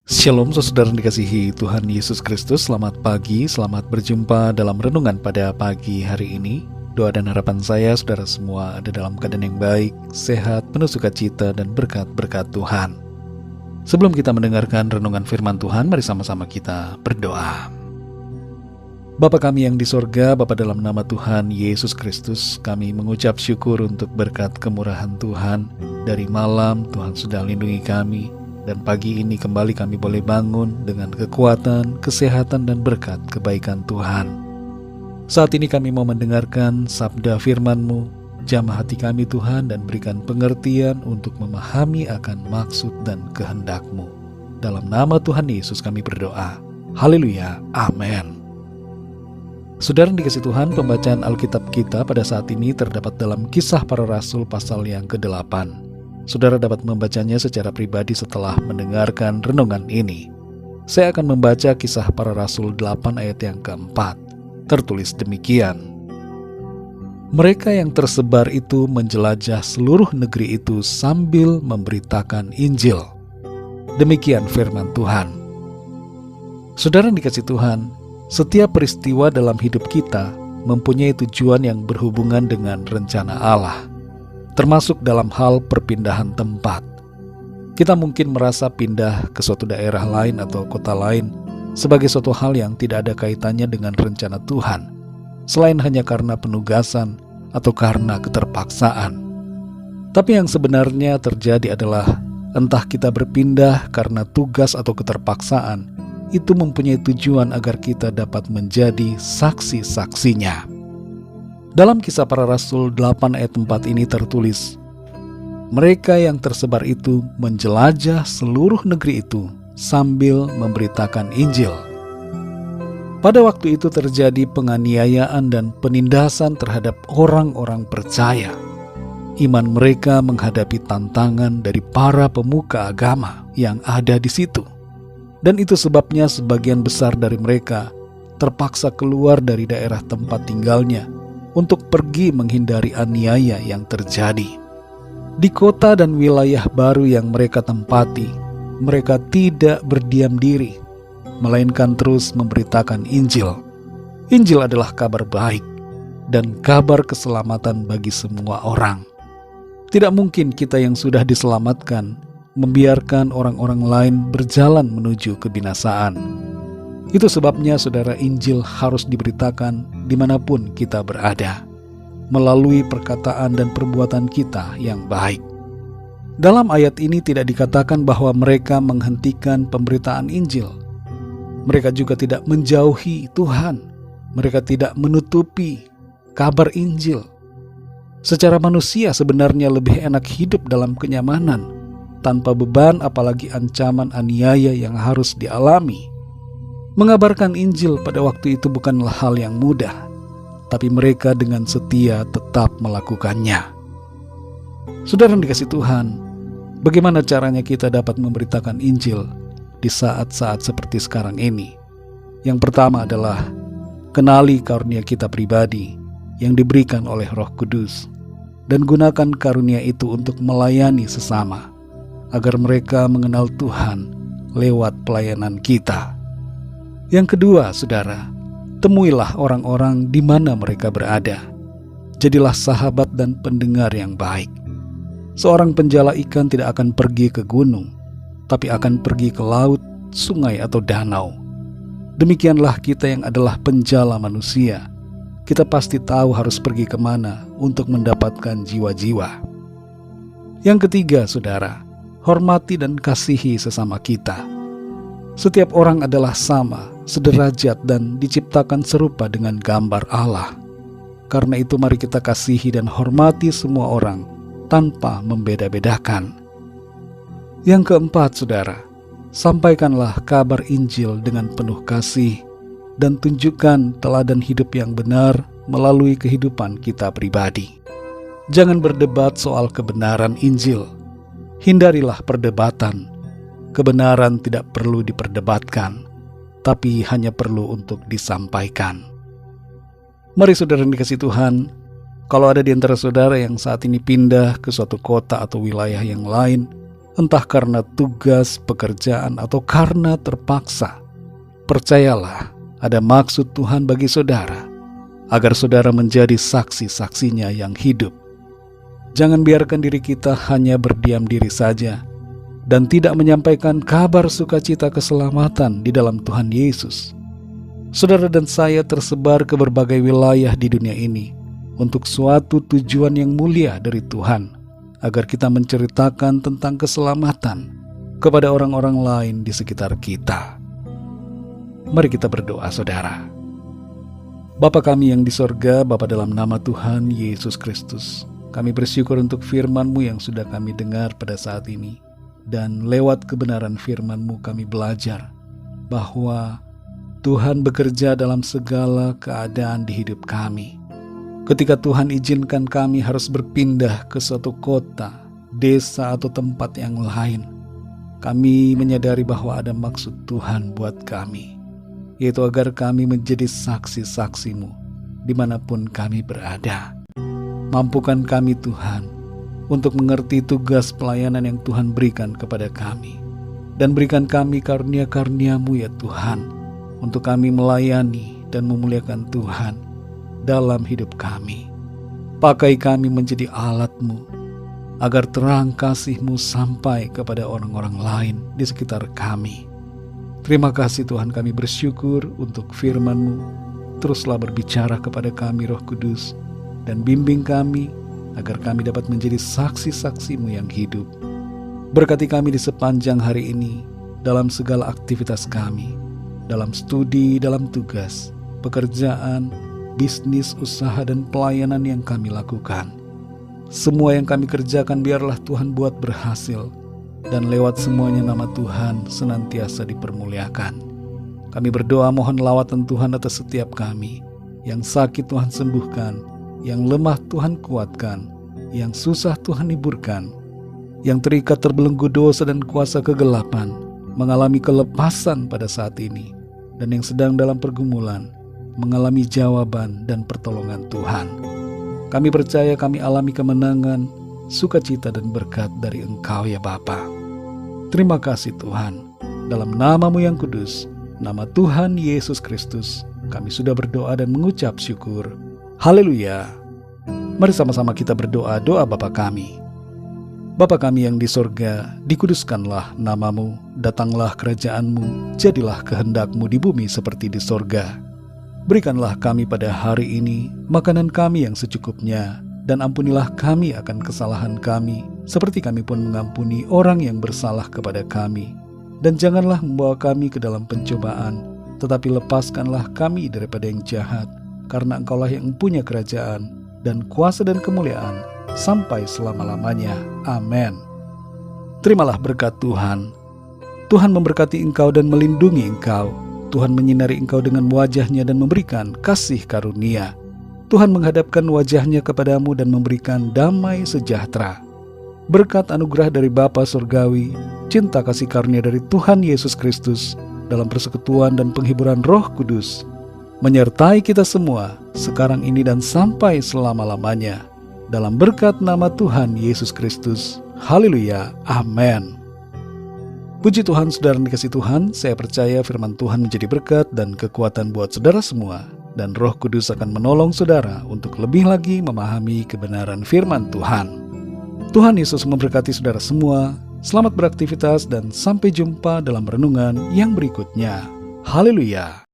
Shalom saudara yang dikasihi Tuhan Yesus Kristus. Selamat pagi, selamat berjumpa dalam renungan pada pagi hari ini. Doa dan harapan saya saudara semua ada dalam keadaan yang baik, sehat, penuh sukacita dan berkat-berkat Tuhan. Sebelum kita mendengarkan renungan firman Tuhan, mari sama-sama kita berdoa. Bapa kami yang di sorga, Bapa dalam nama Tuhan Yesus Kristus, kami mengucap syukur untuk berkat kemurahan Tuhan. Dari malam Tuhan sudah lindungi kami, dan pagi ini kembali kami boleh bangun dengan kekuatan, kesehatan, dan berkat kebaikan Tuhan. Saat ini kami mau mendengarkan sabda firman-Mu. Jamah hati kami Tuhan dan berikan pengertian untuk memahami akan maksud dan kehendak-Mu. Dalam nama Tuhan Yesus kami berdoa. Haleluya, amin. Saudara yang dikasihi Tuhan, pembacaan Alkitab kita pada saat ini terdapat dalam Kisah Para Rasul pasal yang ke-8. Saudara dapat membacanya secara pribadi setelah mendengarkan renungan ini. Saya akan membaca Kisah Para Rasul 8 ayat yang keempat. Tertulis demikian. Mereka yang tersebar itu menjelajah seluruh negeri itu sambil memberitakan Injil. Demikian firman Tuhan. Saudara yang dikasihi Tuhan, setiap peristiwa dalam hidup kita mempunyai tujuan yang berhubungan dengan rencana Allah, termasuk dalam hal perpindahan tempat. Kita mungkin merasa pindah ke suatu daerah lain atau kota lain sebagai suatu hal yang tidak ada kaitannya dengan rencana Tuhan, selain hanya karena penugasan atau karena keterpaksaan. Tapi yang sebenarnya terjadi adalah entah kita berpindah karena tugas atau keterpaksaan, itu mempunyai tujuan agar kita dapat menjadi saksi-saksinya. Dalam Kisah Para Rasul 8 ayat 4 ini tertulis, mereka yang tersebar itu menjelajah seluruh negeri itu sambil memberitakan Injil. Pada waktu itu terjadi penganiayaan dan penindasan terhadap orang-orang percaya. Iman mereka menghadapi tantangan dari para pemuka agama yang ada di situ. Dan itu sebabnya sebagian besar dari mereka terpaksa keluar dari daerah tempat tinggalnya untuk pergi menghindari aniaya yang terjadi. Di kota dan wilayah baru yang mereka tempati, mereka tidak berdiam diri, melainkan terus memberitakan Injil. Injil adalah kabar baik dan kabar keselamatan bagi semua orang. Tidak mungkin kita yang sudah diselamatkan membiarkan orang-orang lain berjalan menuju kebinasaan. Itu sebabnya saudara, Injil harus diberitakan dimanapun kita berada, melalui perkataan dan perbuatan kita yang baik. Dalam ayat ini tidak dikatakan bahwa mereka menghentikan pemberitaan Injil. Mereka juga tidak menjauhi Tuhan. Mereka tidak menutupi kabar Injil. Secara manusia sebenarnya lebih enak hidup dalam kenyamanan, tanpa beban apalagi ancaman aniaya yang harus dialami. Mengabarkan Injil pada waktu itu bukanlah hal yang mudah, tapi mereka dengan setia tetap melakukannya. Saudara yang dikasihi Tuhan, bagaimana caranya kita dapat memberitakan Injil di saat-saat seperti sekarang ini? Yang pertama adalah kenali karunia kita pribadi yang diberikan oleh Roh Kudus, dan gunakan karunia itu untuk melayani sesama, agar mereka mengenal Tuhan lewat pelayanan kita. Yang kedua, saudara, temuilah orang-orang di mana mereka berada. Jadilah sahabat dan pendengar yang baik. Seorang penjala ikan tidak akan pergi ke gunung, tapi akan pergi ke laut, sungai, atau danau. Demikianlah kita yang adalah penjala manusia. Kita pasti tahu harus pergi kemana untuk mendapatkan jiwa-jiwa. Yang ketiga, saudara, hormati dan kasihi sesama kita. Setiap orang adalah sama, sederajat, dan diciptakan serupa dengan gambar Allah. Karena itu mari kita kasihi dan hormati semua orang tanpa membeda-bedakan. Yang keempat, saudara, sampaikanlah kabar Injil dengan penuh kasih dan tunjukkan teladan hidup yang benar melalui kehidupan kita pribadi. Jangan berdebat soal kebenaran Injil. Hindarilah perdebatan. Kebenaran tidak perlu diperdebatkan, tapi hanya perlu untuk disampaikan. Mari saudara yang dikasihi Tuhan, kalau ada di antara saudara yang saat ini pindah ke suatu kota atau wilayah yang lain, entah karena tugas, pekerjaan, atau karena terpaksa. Percayalah, ada maksud Tuhan bagi saudara, agar saudara menjadi saksi-saksinya yang hidup. Jangan biarkan diri kita hanya berdiam diri saja, dan tidak menyampaikan kabar sukacita keselamatan di dalam Tuhan Yesus. Saudara dan saya tersebar ke berbagai wilayah di dunia ini untuk suatu tujuan yang mulia dari Tuhan, agar kita menceritakan tentang keselamatan kepada orang-orang lain di sekitar kita. Mari kita berdoa, saudara. Bapa kami yang di sorga, Bapa, dalam nama Tuhan Yesus Kristus, kami bersyukur untuk firman-Mu yang sudah kami dengar pada saat ini. Dan lewat kebenaran firman-Mu kami belajar bahwa Tuhan bekerja dalam segala keadaan di hidup kami. Ketika Tuhan izinkan kami harus berpindah ke suatu kota, desa, atau tempat yang lain, kami menyadari bahwa ada maksud Tuhan buat kami, yaitu agar kami menjadi saksi-saksi-Mu dimanapun kami berada. Mampukan kami Tuhan untuk mengerti tugas pelayanan yang Tuhan berikan kepada kami, dan berikan kami karunia-karunia-Mu ya Tuhan, untuk kami melayani dan memuliakan Tuhan dalam hidup kami. Pakai kami menjadi alat-Mu, agar terang kasih-Mu sampai kepada orang-orang lain di sekitar kami. Terima kasih Tuhan, kami bersyukur untuk firman-Mu. Teruslah berbicara kepada kami Roh Kudus, dan bimbing kami agar kami dapat menjadi saksi-saksi-Mu yang hidup. Berkati kami di sepanjang hari ini, dalam segala aktivitas kami, dalam studi, dalam tugas, pekerjaan, bisnis, usaha, dan pelayanan yang kami lakukan. Semua yang kami kerjakan biarlah Tuhan buat berhasil, dan lewat semuanya nama Tuhan senantiasa dipermuliakan. Kami berdoa mohon lawatan Tuhan atas setiap kami. Yang sakit Tuhan sembuhkan, yang lemah Tuhan kuatkan, yang susah Tuhan hiburkan, yang terikat terbelenggu dosa dan kuasa kegelapan mengalami kelepasan pada saat ini, dan yang sedang dalam pergumulan mengalami jawaban dan pertolongan Tuhan. Kami percaya kami alami kemenangan, sukacita, dan berkat dari Engkau ya Bapa. Terima kasih Tuhan. Dalam nama-Mu yang kudus, nama Tuhan Yesus Kristus, kami sudah berdoa dan mengucap syukur. Haleluya. Mari sama-sama kita berdoa doa Bapa kami. Bapa kami yang di sorga, dikuduskanlah nama-Mu, datanglah kerajaan-Mu, jadilah kehendak-Mu di bumi seperti di sorga. Berikanlah kami pada hari ini makanan kami yang secukupnya, dan ampunilah kami akan kesalahan kami, seperti kami pun mengampuni orang yang bersalah kepada kami. Dan janganlah membawa kami ke dalam pencobaan, tetapi lepaskanlah kami daripada yang jahat, karena Engkaulah yang punya kerajaan, dan kuasa dan kemuliaan, sampai selama-lamanya. Amin. Terimalah berkat Tuhan. Tuhan memberkati engkau dan melindungi engkau. Tuhan menyinari engkau dengan wajah-Nya dan memberikan kasih karunia. Tuhan menghadapkan wajah-Nya kepadamu dan memberikan damai sejahtera. Berkat anugerah dari Bapa Surgawi, cinta kasih karunia dari Tuhan Yesus Kristus, dalam persekutuan dan penghiburan Roh Kudus, menyertai kita semua sekarang ini dan sampai selama-lamanya. Dalam berkat nama Tuhan Yesus Kristus. Haleluya. Amin. Puji Tuhan, saudara yang dikasihi Tuhan, saya percaya firman Tuhan menjadi berkat dan kekuatan buat saudara semua, dan Roh Kudus akan menolong saudara untuk lebih lagi memahami kebenaran firman Tuhan. Tuhan Yesus memberkati saudara semua. Selamat beraktivitas dan sampai jumpa dalam renungan yang berikutnya. Haleluya.